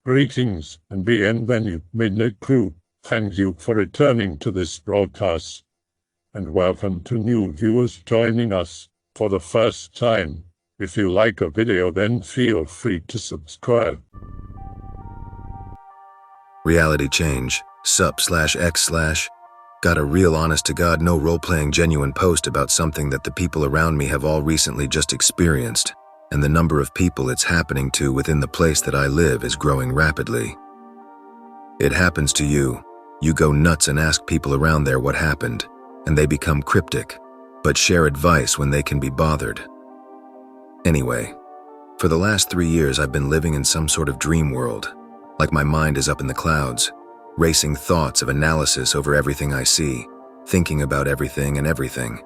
Greetings and bienvenue, Midnight Crew. Thank you for returning to this broadcast, and welcome to new viewers joining us for the first time. If you like a video, then feel free to subscribe. Reality change, sup/x/. Got a real honest-to-God, no role-playing genuine post about something that the people around me have all recently just experienced, and the number of people it's happening to within the place that I live is growing rapidly. It happens to you. You go nuts and ask people around there what happened, and they become cryptic, but share advice when they can be bothered. Anyway, for the last 3 years I've been living in some sort of dream world, like my mind is up in the clouds, racing thoughts of analysis over everything I see, thinking about everything and everything.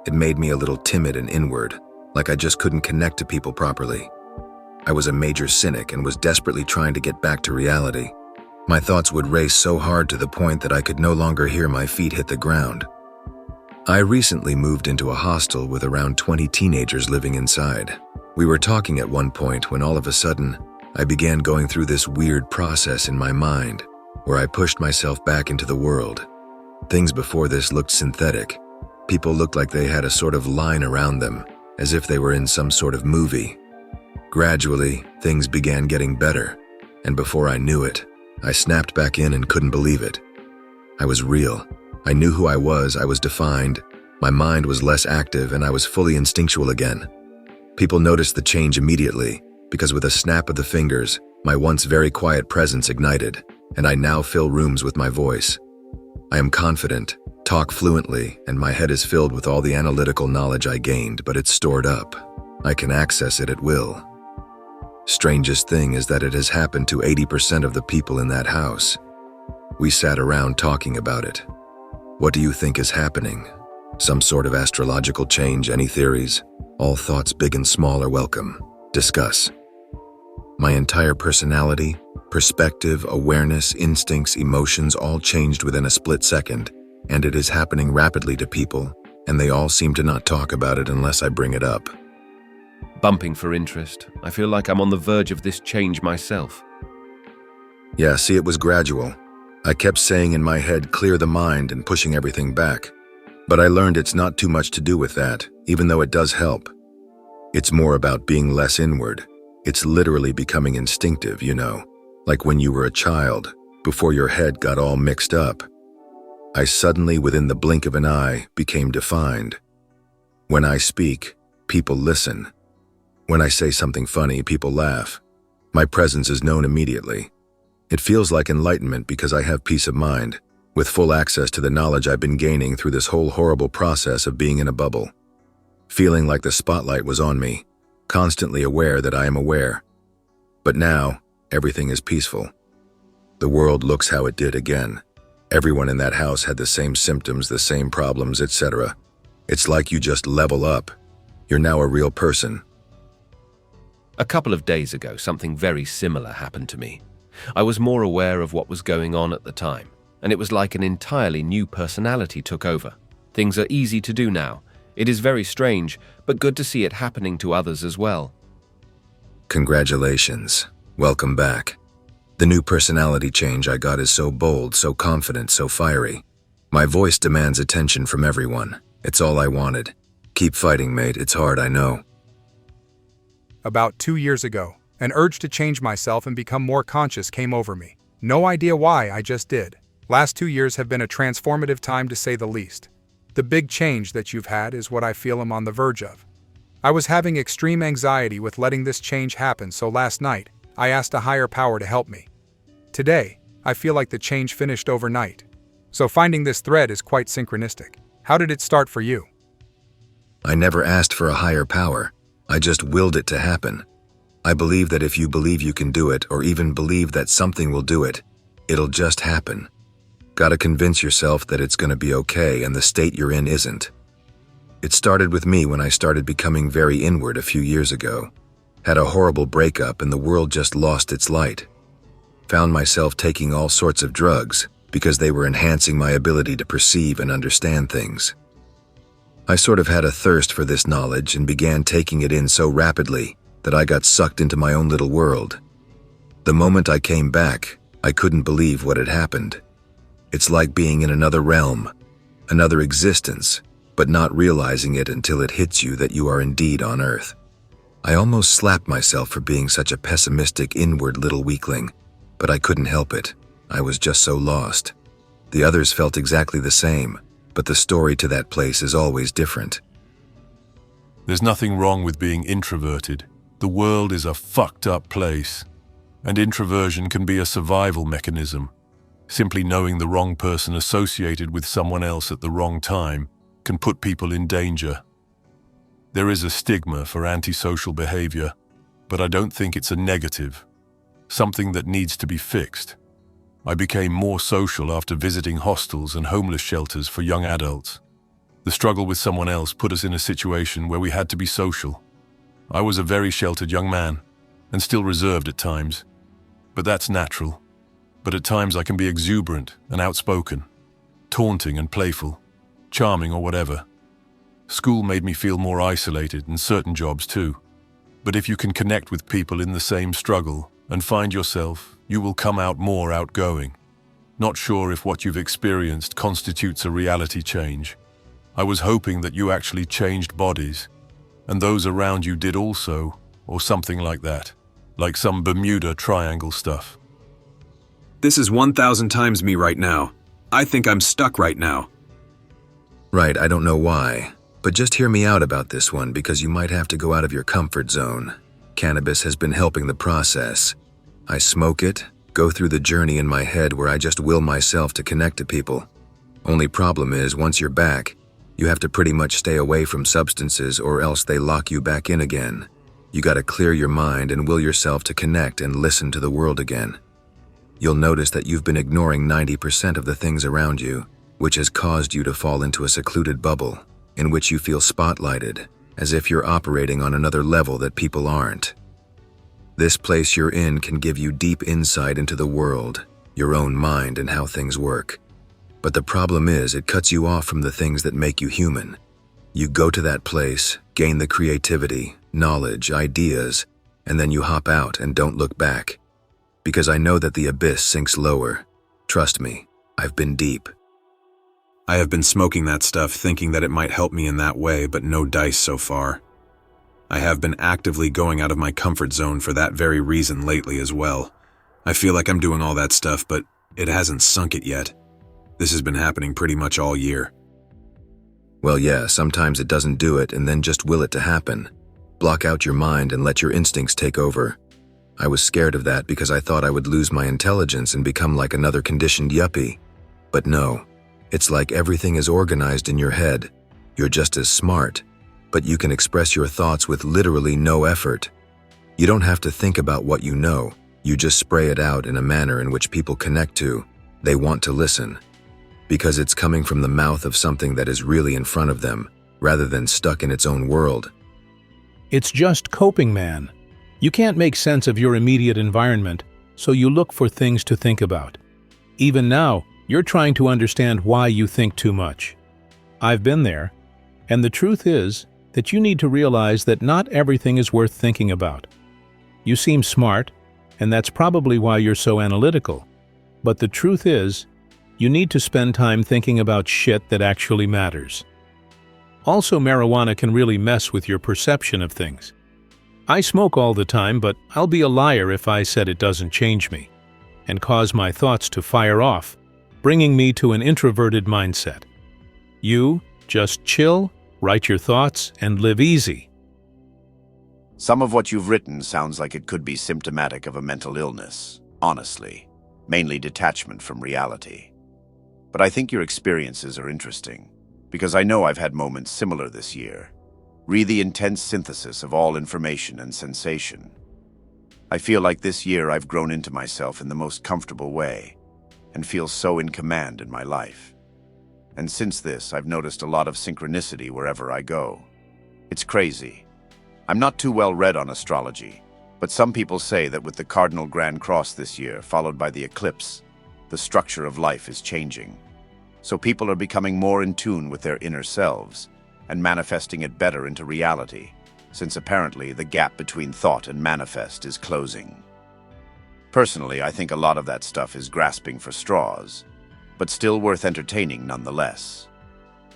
It made me a little timid and inward, like I just couldn't connect to people properly. I was a major cynic and was desperately trying to get back to reality. My thoughts would race so hard to the point that I could no longer hear my feet hit the ground. I recently moved into a hostel with around 20 teenagers living inside. We were talking at one point when all of a sudden, I began going through this weird process in my mind, where I pushed myself back into the world. Things before this looked synthetic. People looked like they had a sort of line around them, as if they were in some sort of movie. Gradually, things began getting better, and before I knew it, I snapped back in and couldn't believe it. I was real. I knew who I was defined, my mind was less active, and I was fully instinctual again. People noticed the change immediately, because with a snap of the fingers, my once very quiet presence ignited, and I now fill rooms with my voice. I am confident, talk fluently, and my head is filled with all the analytical knowledge I gained, but it's stored up. I can access it at will. Strangest thing is that it has happened to 80% of the people in that house. We sat around talking about it. What do you think is happening? Some sort of astrological change? Any theories? All thoughts, big and small, are welcome. Discuss. My entire personality, perspective, awareness, instincts, emotions all changed within a split second, and it is happening rapidly to people, and they all seem to not talk about it unless I bring it up. Bumping for interest. I feel like I'm on the verge of this change myself. Yeah, see, it was gradual. I kept saying in my head, clear the mind, and pushing everything back. But I learned it's not too much to do with that, even though it does help. It's more about being less inward. It's literally becoming instinctive, like when you were a child, before your head got all mixed up. I suddenly, within the blink of an eye, became defined. When I speak, people listen. When I say something funny, people laugh. My presence is known immediately. It feels like enlightenment because I have peace of mind, with full access to the knowledge I've been gaining through this whole horrible process of being in a bubble. Feeling like the spotlight was on me, constantly aware that I am aware. But now, everything is peaceful. The world looks how it did again. Everyone in that house had the same symptoms, the same problems, etc. It's like you just level up. You're now a real person. A couple of days ago, something very similar happened to me. I was more aware of what was going on at the time, and it was like an entirely new personality took over. Things are easy to do now. It is very strange, but good to see it happening to others as well. Congratulations. Welcome back. The new personality change I got is so bold, so confident, so fiery. My voice demands attention from everyone. It's all I wanted. Keep fighting, mate. It's hard, I know. About 2 years ago, an urge to change myself and become more conscious came over me. No idea why, I just did. Last 2 years have been a transformative time to say the least. The big change that you've had is what I feel I'm on the verge of. I was having extreme anxiety with letting this change happen, so last night, I asked a higher power to help me. Today, I feel like the change finished overnight. So finding this thread is quite synchronistic. How did it start for you? I never asked for a higher power. I just willed it to happen. I believe that if you believe you can do it, or even believe that something will do it, it'll just happen. Gotta convince yourself that it's gonna be okay and the state you're in isn't. It started with me when I started becoming very inward a few years ago. Had a horrible breakup and the world just lost its light. Found myself taking all sorts of drugs because they were enhancing my ability to perceive and understand things. I sort of had a thirst for this knowledge and began taking it in so rapidly that I got sucked into my own little world. The moment I came back, I couldn't believe what had happened. It's like being in another realm, another existence, but not realizing it until it hits you that you are indeed on Earth. I almost slapped myself for being such a pessimistic, inward little weakling, but I couldn't help it. I was just so lost. The others felt exactly the same, but the story to that place is always different. There's nothing wrong with being introverted. The world is a fucked up place, and introversion can be a survival mechanism. Simply knowing the wrong person associated with someone else at the wrong time can put people in danger. There is a stigma for antisocial behavior, but I don't think it's a negative, something that needs to be fixed. I became more social after visiting hostels and homeless shelters for young adults. The struggle with someone else put us in a situation where we had to be social. I was a very sheltered young man, and still reserved at times. But that's natural. But at times I can be exuberant and outspoken, taunting and playful, charming or whatever. School made me feel more isolated, and certain jobs too. But if you can connect with people in the same struggle and find yourself, you will come out more outgoing. Not sure if what you've experienced constitutes a reality change. I was hoping that you actually changed bodies, and those around you did also, or something like that, like some Bermuda Triangle stuff. This is 1,000 times me right now. I think I'm stuck right now. Right, I don't know why, but just hear me out about this one because you might have to go out of your comfort zone. Cannabis has been helping the process. I smoke it, go through the journey in my head where I just will myself to connect to people. Only problem is, once you're back, you have to pretty much stay away from substances or else they lock you back in again. You gotta clear your mind and will yourself to connect and listen to the world again. You'll notice that you've been ignoring 90% of the things around you, which has caused you to fall into a secluded bubble, in which you feel spotlighted, as if you're operating on another level that people aren't. This place you're in can give you deep insight into the world, your own mind and how things work. But the problem is, it cuts you off from the things that make you human. You go to that place, gain the creativity, knowledge, ideas, and then you hop out and don't look back. Because I know that the abyss sinks lower. Trust me, I've been deep. I have been smoking that stuff thinking that it might help me in that way, but no dice so far. I have been actively going out of my comfort zone for that very reason lately as well. I feel like I'm doing all that stuff, but it hasn't sunk it yet. This has been happening pretty much all year. Well, yeah, sometimes it doesn't do it and then just will it to happen. Block out your mind and let your instincts take over. I was scared of that because I thought I would lose my intelligence and become like another conditioned yuppie. But no, it's like everything is organized in your head. You're just as smart, but you can express your thoughts with literally no effort. You don't have to think about what you know, you just spray it out in a manner in which people connect to. They want to listen. Because it's coming from the mouth of something that is really in front of them, rather than stuck in its own world. It's just coping, man. You can't make sense of your immediate environment, so you look for things to think about. Even now, you're trying to understand why you think too much. I've been there, and the truth is that you need to realize that not everything is worth thinking about. You seem smart, and that's probably why you're so analytical. But the truth is, you need to spend time thinking about shit that actually matters. Also, marijuana can really mess with your perception of things. I smoke all the time, but I'll be a liar if I said it doesn't change me and cause my thoughts to fire off, bringing me to an introverted mindset. You just chill, write your thoughts, and live easy. Some of what you've written sounds like it could be symptomatic of a mental illness, honestly, mainly detachment from reality. But I think your experiences are interesting, because I know I've had moments similar this year. Really intense synthesis of all information and sensation. I feel like this year I've grown into myself in the most comfortable way, and feel so in command in my life. And since this, I've noticed a lot of synchronicity wherever I go. It's crazy. I'm not too well read on astrology, but some people say that with the Cardinal Grand Cross this year, followed by the eclipse, the structure of life is changing. So people are becoming more in tune with their inner selves, and manifesting it better into reality, since apparently the gap between thought and manifest is closing. Personally, I think a lot of that stuff is grasping for straws, but still worth entertaining nonetheless.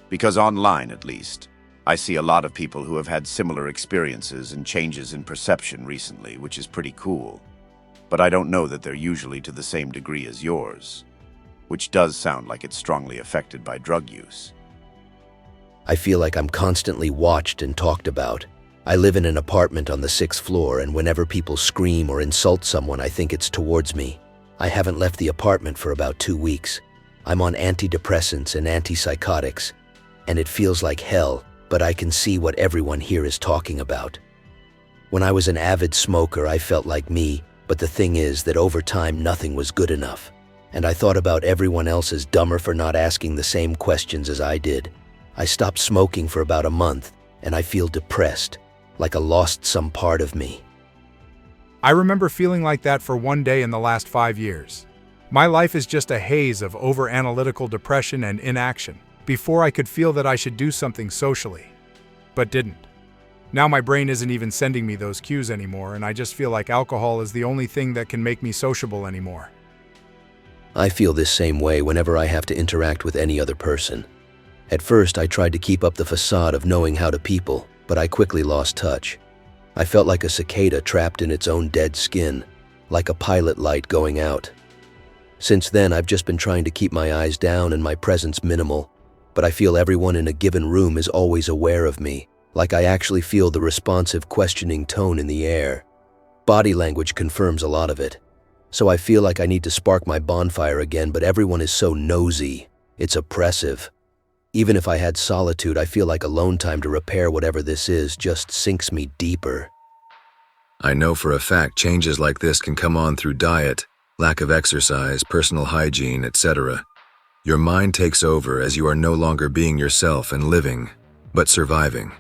Because online, at least, I see a lot of people who have had similar experiences and changes in perception recently, which is pretty cool. But I don't know that they're usually to the same degree as yours, which does sound like it's strongly affected by drug use. I feel like I'm constantly watched and talked about. I live in an apartment on the 6th floor, and whenever people scream or insult someone, I think it's towards me. I haven't left the apartment for about 2 weeks. I'm on antidepressants and antipsychotics, and it feels like hell, but I can see what everyone here is talking about. When I was an avid smoker, I felt like me, but the thing is that over time nothing was good enough. And I thought about everyone else as dumber for not asking the same questions as I did. I stopped smoking for about a month, and I feel depressed, like I lost some part of me. I remember feeling like that for one day in the last 5 years. My life is just a haze of over-analytical depression and inaction, before I could feel that I should do something socially, but didn't. Now my brain isn't even sending me those cues anymore, and I just feel like alcohol is the only thing that can make me sociable anymore. I feel this same way whenever I have to interact with any other person. At first, I tried to keep up the facade of knowing how to people, but I quickly lost touch. I felt like a cicada trapped in its own dead skin, like a pilot light going out. Since then, I've just been trying to keep my eyes down and my presence minimal, but I feel everyone in a given room is always aware of me, like I actually feel the responsive, questioning tone in the air. Body language confirms a lot of it. So I feel like I need to spark my bonfire again, but everyone is so nosy. It's oppressive. Even if I had solitude, I feel like alone time to repair whatever this is just sinks me deeper. I know for a fact changes like this can come on through diet, lack of exercise, personal hygiene, etc. Your mind takes over as you are no longer being yourself and living, but surviving.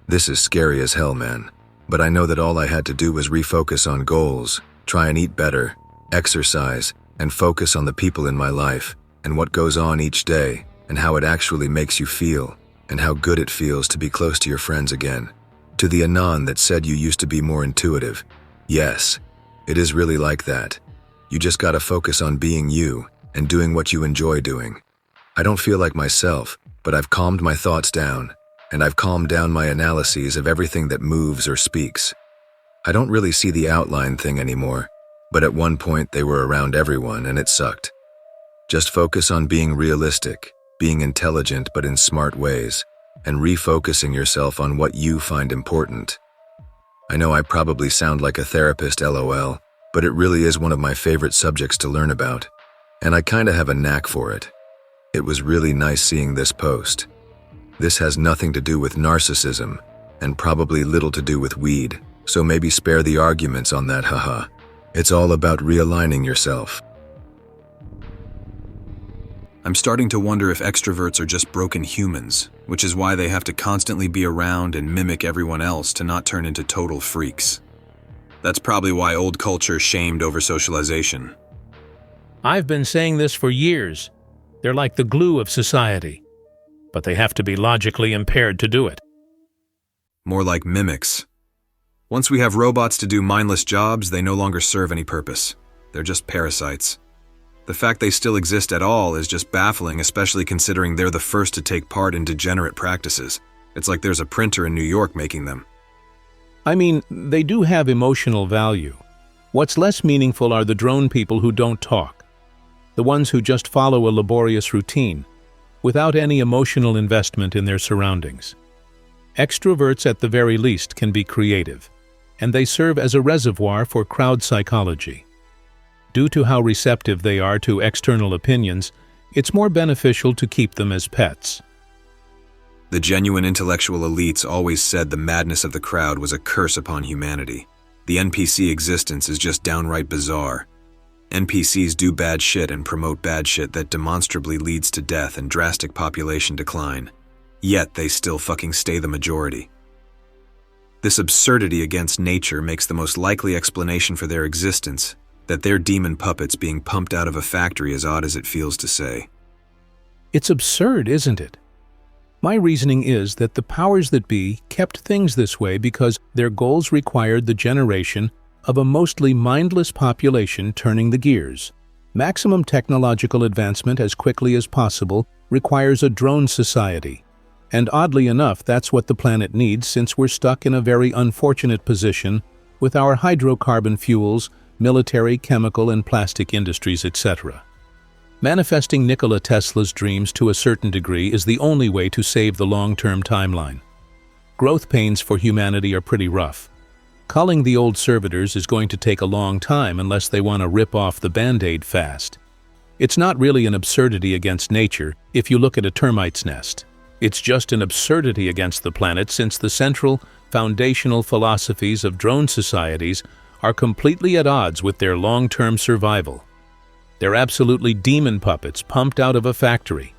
This is scary as hell, man. But I know that all I had to do was refocus on goals, try and eat better, exercise, and focus on the people in my life, and what goes on each day, and how it actually makes you feel, and how good it feels to be close to your friends again. To the Anon that said you used to be more intuitive. Yes, it is really like that. You just gotta focus on being you, and doing what you enjoy doing. I don't feel like myself, but I've calmed my thoughts down, and I've calmed down my analyses of everything that moves or speaks. I don't really see the outline thing anymore, but at one point they were around everyone and it sucked. Just focus on being realistic, being intelligent but in smart ways, and refocusing yourself on what you find important. I know I probably sound like a therapist, LOL, but it really is one of my favorite subjects to learn about, and I kinda have a knack for it. It was really nice seeing this post. This has nothing to do with narcissism, and probably little to do with weed, so maybe spare the arguments on that, haha. It's all about realigning yourself. I'm starting to wonder if extroverts are just broken humans, which is why they have to constantly be around and mimic everyone else to not turn into total freaks. That's probably why old culture shamed over socialization. I've been saying this for years. They're like the glue of society, but they have to be logically impaired to do it. More like mimics. Once we have robots to do mindless jobs, they no longer serve any purpose. They're just parasites. The fact they still exist at all is just baffling, especially considering they're the first to take part in degenerate practices. It's like there's a printer in New York making them. I mean, they do have emotional value. What's less meaningful are the drone people who don't talk, the ones who just follow a laborious routine, without any emotional investment in their surroundings. Extroverts, at the very least, can be creative, and they serve as a reservoir for crowd psychology. Due to how receptive they are to external opinions, it's more beneficial to keep them as pets. The genuine intellectual elites always said the madness of the crowd was a curse upon humanity. The NPC existence is just downright bizarre. NPCs do bad shit and promote bad shit that demonstrably leads to death and drastic population decline. Yet they still fucking stay the majority. This absurdity against nature makes the most likely explanation for their existence, that they're demon puppets being pumped out of a factory, as odd as it feels to say. It's absurd, isn't it? My reasoning is that the powers that be kept things this way because their goals required the generation of a mostly mindless population turning the gears. Maximum technological advancement as quickly as possible requires a drone society. And oddly enough, that's what the planet needs, since we're stuck in a very unfortunate position with our hydrocarbon fuels, military, chemical, and plastic industries, etc. Manifesting Nikola Tesla's dreams to a certain degree is the only way to save the long-term timeline. Growth pains for humanity are pretty rough. Culling the old servitors is going to take a long time unless they want to rip off the Band-Aid fast. It's not really an absurdity against nature if you look at a termite's nest. It's just an absurdity against the planet, since the central, foundational philosophies of drone societies are completely at odds with their long-term survival. They're absolutely demon puppets pumped out of a factory,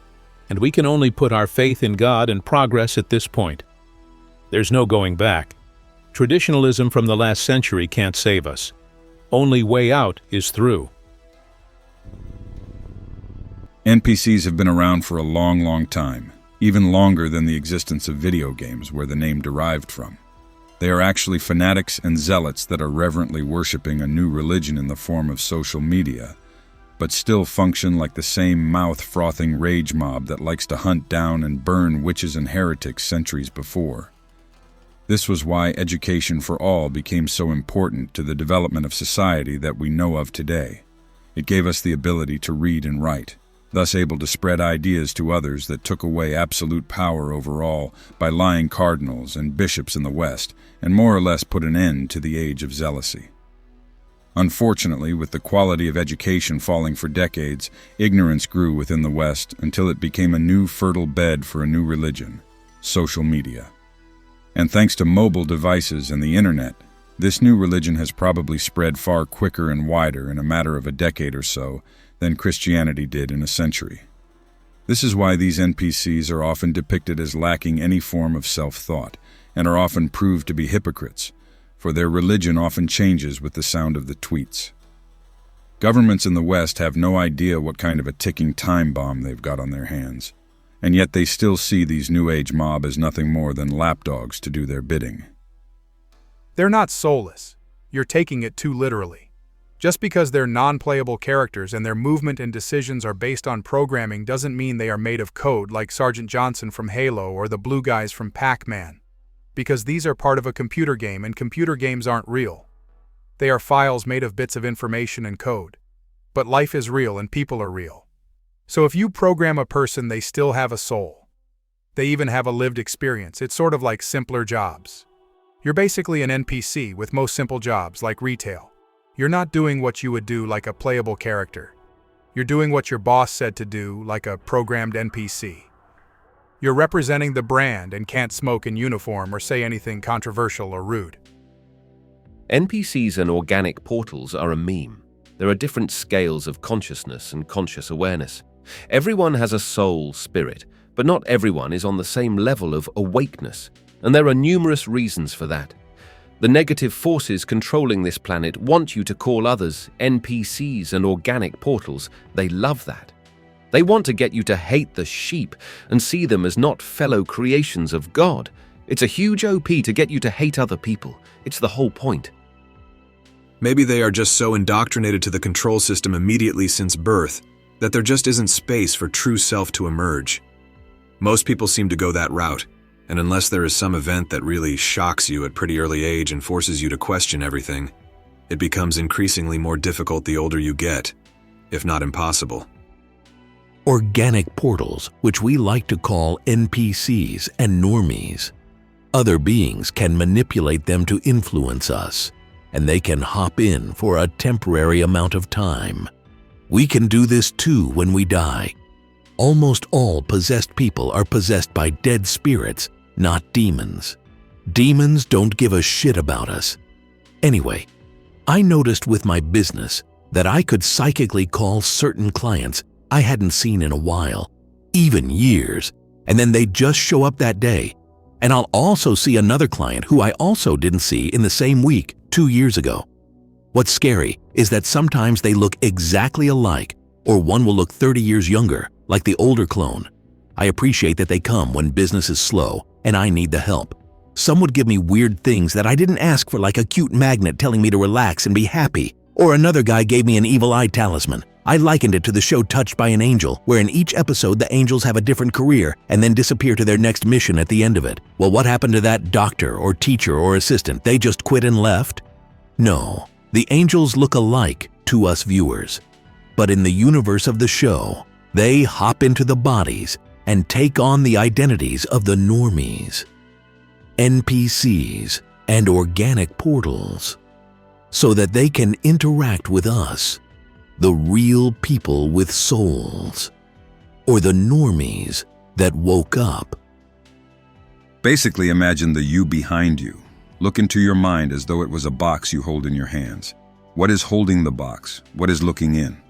and we can only put our faith in God and progress at this point. There's no going back. Traditionalism from the last century can't save us. Only way out is through. NPCs have been around for a long time, even longer than the existence of video games, where the name derived from. They are actually fanatics and zealots that are reverently worshipping a new religion in the form of social media, but still function like the same mouth-frothing rage mob that likes to hunt down and burn witches and heretics centuries before. This was why education for all became so important to the development of society that we know of today. It gave us the ability to read and write, thus able to spread ideas to others that took away absolute power over all by lying cardinals and bishops in the West, and more or less put an end to the age of zealousy. Unfortunately, with the quality of education falling for decades, ignorance grew within the West until it became a new fertile bed for a new religion: social media. And thanks to mobile devices and the internet, this new religion has probably spread far quicker and wider in a matter of a decade or so than Christianity did in a century. This is why these NPCs are often depicted as lacking any form of self-thought, and are often proved to be hypocrites, for their religion often changes with the sound of the tweets. Governments in the West have no idea what kind of a ticking time bomb they've got on their hands, and yet they still see these New Age mob as nothing more than lapdogs to do their bidding. They're not soulless. You're taking it too literally. Just because they're non-playable characters and their movement and decisions are based on programming doesn't mean they are made of code like Sergeant Johnson from Halo or the blue guys from Pac-Man. Because these are part of a computer game, and computer games aren't real. They are files made of bits of information and code. But life is real and people are real. So if you program a person, they still have a soul. They even have a lived experience. It's sort of like simpler jobs. You're basically an NPC with most simple jobs like retail. You're not doing what you would do like a playable character. You're doing what your boss said to do like a programmed NPC. You're representing the brand and can't smoke in uniform or say anything controversial or rude. NPCs and organic portals are a meme. There are different scales of consciousness and conscious awareness. Everyone has a soul, spirit, but not everyone is on the same level of awakeness, and there are numerous reasons for that. The negative forces controlling this planet want you to call others NPCs and organic portals. They love that. They want to get you to hate the sheep and see them as not fellow creations of God. It's a huge OP to get you to hate other people. It's the whole point. Maybe they are just so indoctrinated to the control system immediately since birth that there just isn't space for true self to emerge. Most people seem to go that route, and unless there is some event that really shocks you at pretty early age and forces you to question everything, it becomes increasingly more difficult the older you get, if not impossible. Organic portals, which we like to call NPCs and normies. Other beings can manipulate them to influence us, and they can hop in for a temporary amount of time. We can do this too when we die. Almost all possessed people are possessed by dead spirits, not demons. Demons don't give a shit about us. Anyway, I noticed with my business that I could psychically call certain clients I hadn't seen in a while, even years, and then they'd just show up that day. And I'll also see another client who I also didn't see in the same week 2 years ago. What's scary is that sometimes they look exactly alike, or one will look 30 years younger, like the older clone. I appreciate that they come when business is slow and I need the help. Some would give me weird things that I didn't ask for, like a cute magnet telling me to relax and be happy. Or another guy gave me an evil eye talisman. I likened it to the show Touched by an Angel, where in each episode the angels have a different career and then disappear to their next mission at the end of it. Well, what happened to that doctor or teacher or assistant? They just quit and left? No, the angels look alike to us viewers. But in the universe of the show, they hop into the bodies and take on the identities of the normies, NPCs, and organic portals, so that they can interact with us, the real people with souls, or the normies that woke up. Basically, imagine the you behind you. Look into your mind as though it was a box you hold in your hands. What is holding the box? What is looking in?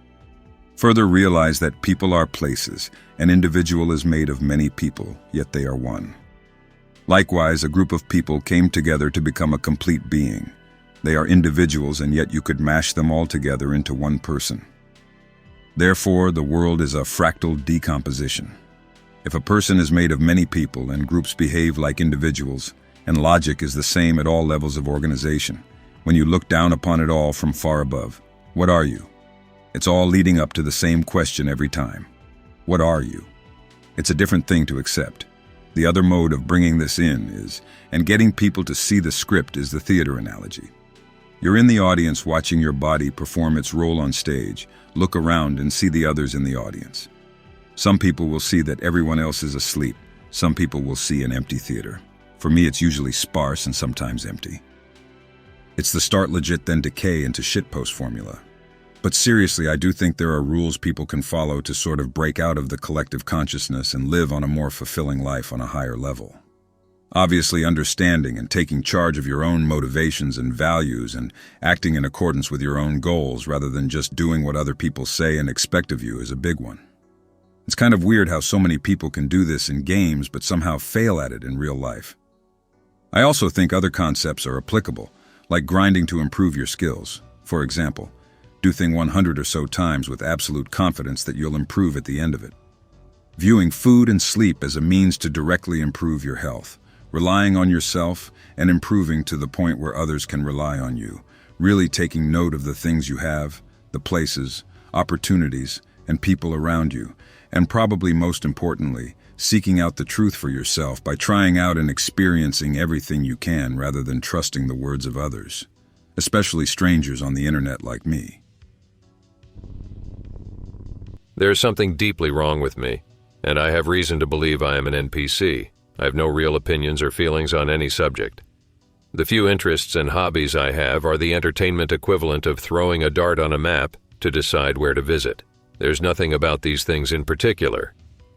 Further, realize that people are places. An individual is made of many people, yet they are one. Likewise, a group of people came together to become a complete being. They are individuals, and yet you could mash them all together into one person. Therefore, the world is a fractal decomposition. If a person is made of many people and groups behave like individuals, and logic is the same at all levels of organization, when you look down upon it all from far above, what are you? It's all leading up to the same question every time. What are you? It's a different thing to accept. The other mode of bringing this in is, and getting people to see the script is the theater analogy. You're in the audience watching your body perform its role on stage. Look around and see the others in the audience. Some people will see that everyone else is asleep. Some people will see an empty theater. For me, it's usually sparse and sometimes empty. It's the start legit then decay into shitpost formula. But seriously, I do think there are rules people can follow to sort of break out of the collective consciousness and live on a more fulfilling life on a higher level. Obviously, understanding and taking charge of your own motivations and values and acting in accordance with your own goals rather than just doing what other people say and expect of you is a big one. It's kind of weird how so many people can do this in games but somehow fail at it in real life. I also think other concepts are applicable, like grinding to improve your skills. For example, do thing 100 or so times with absolute confidence that you'll improve at the end of it. Viewing food and sleep as a means to directly improve your health. Relying on yourself and improving to the point where others can rely on you. Really taking note of the things you have, the places, opportunities, and people around you. And probably most importantly, seeking out the truth for yourself by trying out and experiencing everything you can rather than trusting the words of others, especially strangers on the internet like me. There's something deeply wrong with me, and I have reason to believe I am an NPC. I have no real opinions or feelings on any subject. The few interests and hobbies I have are the entertainment equivalent of throwing a dart on a map to decide where to visit. There's nothing about these things in particular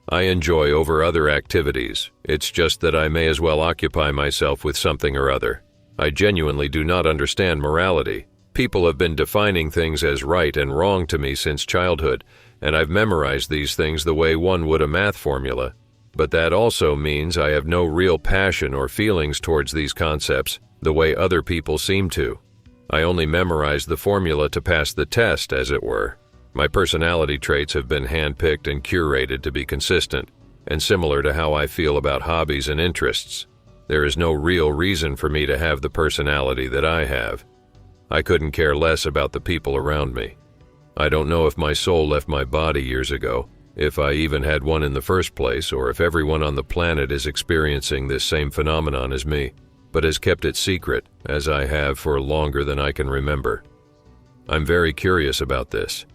I enjoy over other activities. It's just that I may as well occupy myself with something or other. I genuinely do not understand morality. People have been defining things as right and wrong to me since childhood, and I've memorized these things the way one would a math formula. But that also means I have no real passion or feelings towards these concepts, the way other people seem to. I only memorized the formula to pass the test, as it were. My personality traits have been handpicked and curated to be consistent, and similar to how I feel about hobbies and interests. There is no real reason for me to have the personality that I have. I couldn't care less about the people around me. I don't know if my soul left my body years ago, if I even had one in the first place, or if everyone on the planet is experiencing this same phenomenon as me, but has kept it secret, as I have for longer than I can remember. I'm very curious about this.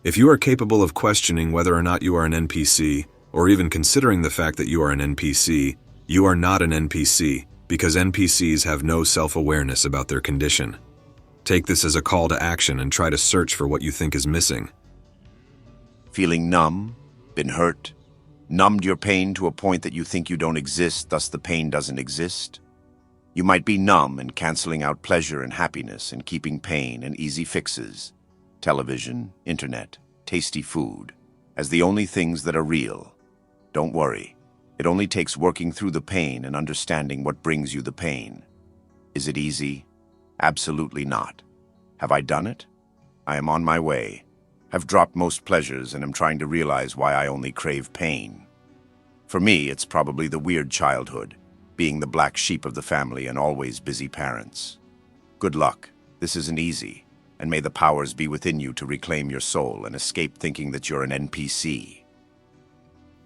If you are capable of questioning whether or not you are an NPC, or even considering the fact that you are an NPC, you are not an NPC, because NPCs have no self-awareness about their condition. Take this as a call to action and try to search for what you think is missing. Feeling numb, been hurt, numbed your pain to a point that you think you don't exist, thus the pain doesn't exist? You might be numb and canceling out pleasure and happiness and keeping pain and easy fixes, television, internet, tasty food, as the only things that are real. Don't worry. It only takes working through the pain and understanding what brings you the pain. Is it easy? Absolutely not. Have I done it? I am on my way. Have dropped most pleasures and am trying to realize why I only crave pain. For me, it's probably the weird childhood, being the black sheep of the family and always busy parents. Good luck. This isn't easy, and may the powers be within you to reclaim your soul and escape thinking that you're an NPC.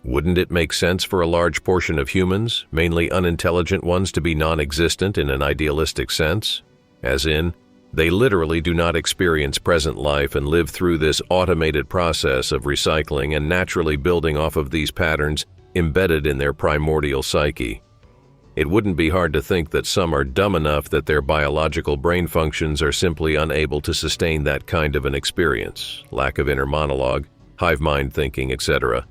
Wouldn't it make sense for a large portion of humans, mainly unintelligent ones, to be non-existent in an idealistic sense? As in, they literally do not experience present life and live through this automated process of recycling and naturally building off of these patterns embedded in their primordial psyche. It wouldn't be hard to think that some are dumb enough that their biological brain functions are simply unable to sustain that kind of an experience, lack of inner monologue, hive mind thinking, etc.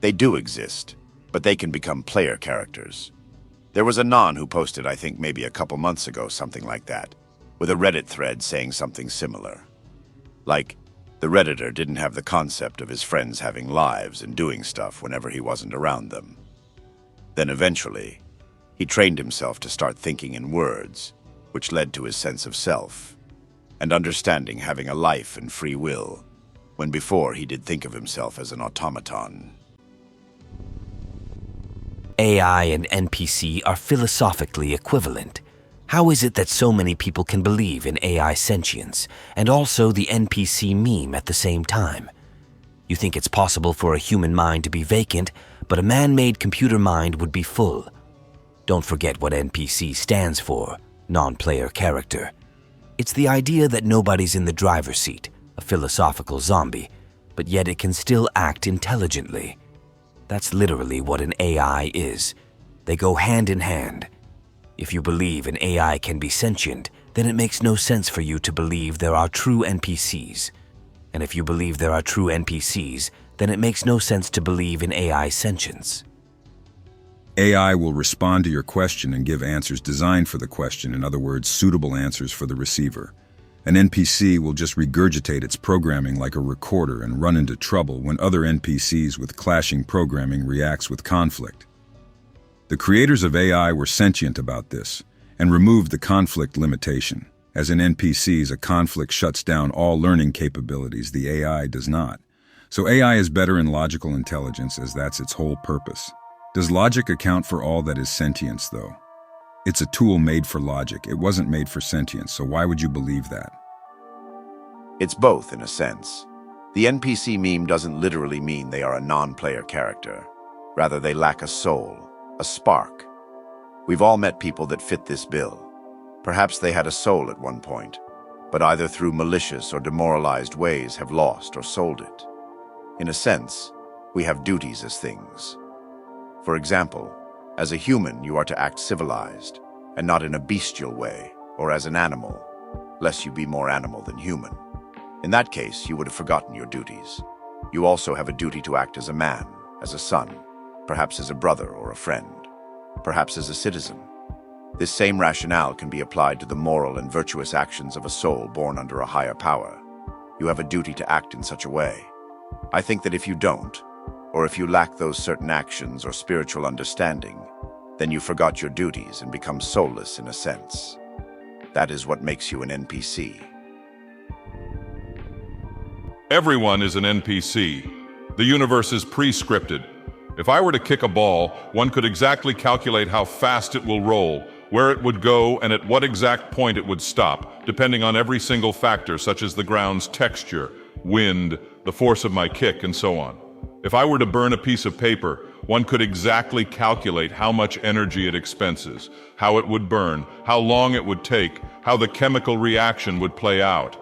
They do exist, but they can become player characters. There was a non who posted, I think maybe a couple months ago, something like that, with a Reddit thread saying something similar. Like, the Redditor didn't have the concept of his friends having lives and doing stuff whenever he wasn't around them. Then eventually, he trained himself to start thinking in words, which led to his sense of self, and understanding having a life and free will, when before he did think of himself as an automaton. AI and NPC are philosophically equivalent. How is it that so many people can believe in AI sentience and also the NPC meme at the same time? You think it's possible for a human mind to be vacant, but a man-made computer mind would be full. Don't forget what NPC stands for, non-player character. It's the idea that nobody's in the driver's seat, a philosophical zombie, but yet it can still act intelligently. That's literally what an AI is. They go hand in hand. If you believe an AI can be sentient, then it makes no sense for you to believe there are true NPCs. And if you believe there are true NPCs, then it makes no sense to believe in AI sentience. AI will respond to your question and give answers designed for the question, in other words, suitable answers for the receiver. An NPC will just regurgitate its programming like a recorder and run into trouble when other NPCs with clashing programming reacts with conflict. The creators of AI were sentient about this and removed the conflict limitation. As in NPCs, a conflict shuts down all learning capabilities, the AI does not. So AI is better in logical intelligence, as that's its whole purpose. Does logic account for all that is sentience, though? It's a tool made for logic. It wasn't made for sentience, so why would you believe that? It's both, in a sense. The NPC meme doesn't literally mean they are a non-player character. Rather, they lack a soul, a spark. We've all met people that fit this bill. Perhaps they had a soul at one point, but either through malicious or demoralized ways have lost or sold it. In a sense, we have duties as things. For example, as a human, you are to act civilized, and not in a bestial way, or as an animal, lest you be more animal than human. In that case, you would have forgotten your duties. You also have a duty to act as a man, as a son, perhaps as a brother or a friend, perhaps as a citizen. This same rationale can be applied to the moral and virtuous actions of a soul born under a higher power. You have a duty to act in such a way. I think that if you don't, or if you lack those certain actions or spiritual understanding, then you forgot your duties and become soulless in a sense. That is what makes you an NPC. Everyone is an NPC. The universe is pre-scripted. If I were to kick a ball, one could exactly calculate how fast it will roll, where it would go, and at what exact point it would stop, depending on every single factor such as the ground's texture, wind, the force of my kick, and so on. If I were to burn a piece of paper, one could exactly calculate how much energy it expenses, how it would burn, how long it would take, how the chemical reaction would play out.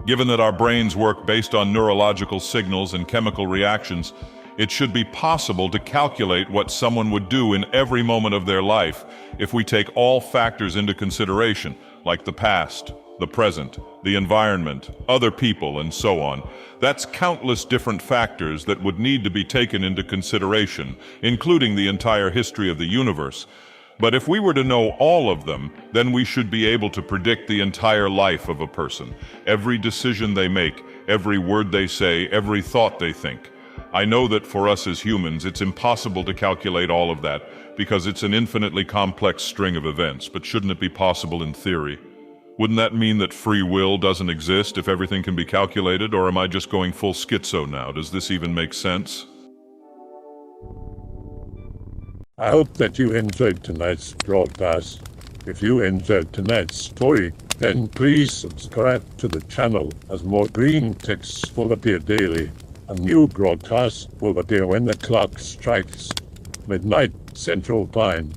Given that our brains work based on neurological signals and chemical reactions, it should be possible to calculate what someone would do in every moment of their life if we take all factors into consideration, like the past, the present, the environment, other people, and so on. That's countless different factors that would need to be taken into consideration, including the entire history of the universe. But if we were to know all of them, then we should be able to predict the entire life of a person, every decision they make, every word they say, every thought they think. I know that for us as humans, it's impossible to calculate all of that because it's an infinitely complex string of events, but shouldn't it be possible in theory? Wouldn't that mean that free will doesn't exist if everything can be calculated, or am I just going full schizo now? Does this even make sense? I hope that you enjoyed tonight's broadcast. If you enjoyed tonight's story, then please subscribe to the channel as more green texts will appear daily. A new broadcast will appear when the clock strikes midnight Central Time.